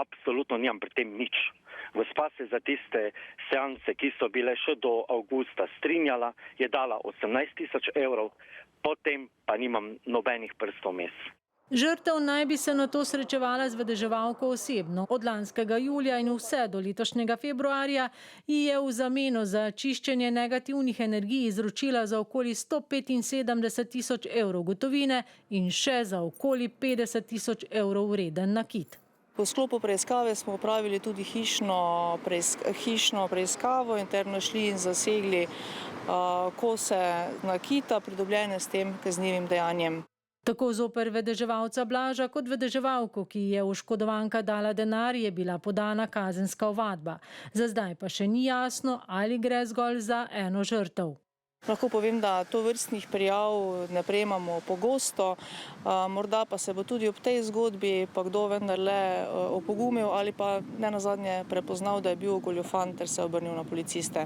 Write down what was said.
absolutno nimam pri tem nič. Gospa se za tiste seanse, ki so bile še do avgusta, strinjala, je dala 18 000 evrov, potem pa nimam nobenih prstov vmes. Žrtev naj bi se nato srečevala z vedeževalko osebno. Od lanskega julija in vse do letošnjega februarja ji je v zameno za čiščenje negativnih energij izročila za okoli 175 000 evrov gotovine in še za okoli 50 000 evrov vreden nakit. V sklopu preiskave smo opravili tudi hišno preiskavo, interno šli in zasegli kose nakita, pridobljene s tem kaznivim dejanjem. Tako zoper vedeževalca Blaža kot vedeževalko, ki je oškodovanka dala denar, je bila podana kazenska ovadba. Za zdaj pa še ni jasno, ali gre zgolj za eno žrtev. Lahko povem, da tovrstnih prijav ne prejemamo pogosto, morda pa se bo tudi ob tej zgodbi pa kdo vendarle opogumil ali pa nenazadnje prepoznal, da je bil goljufan ter se obrnil na policiste.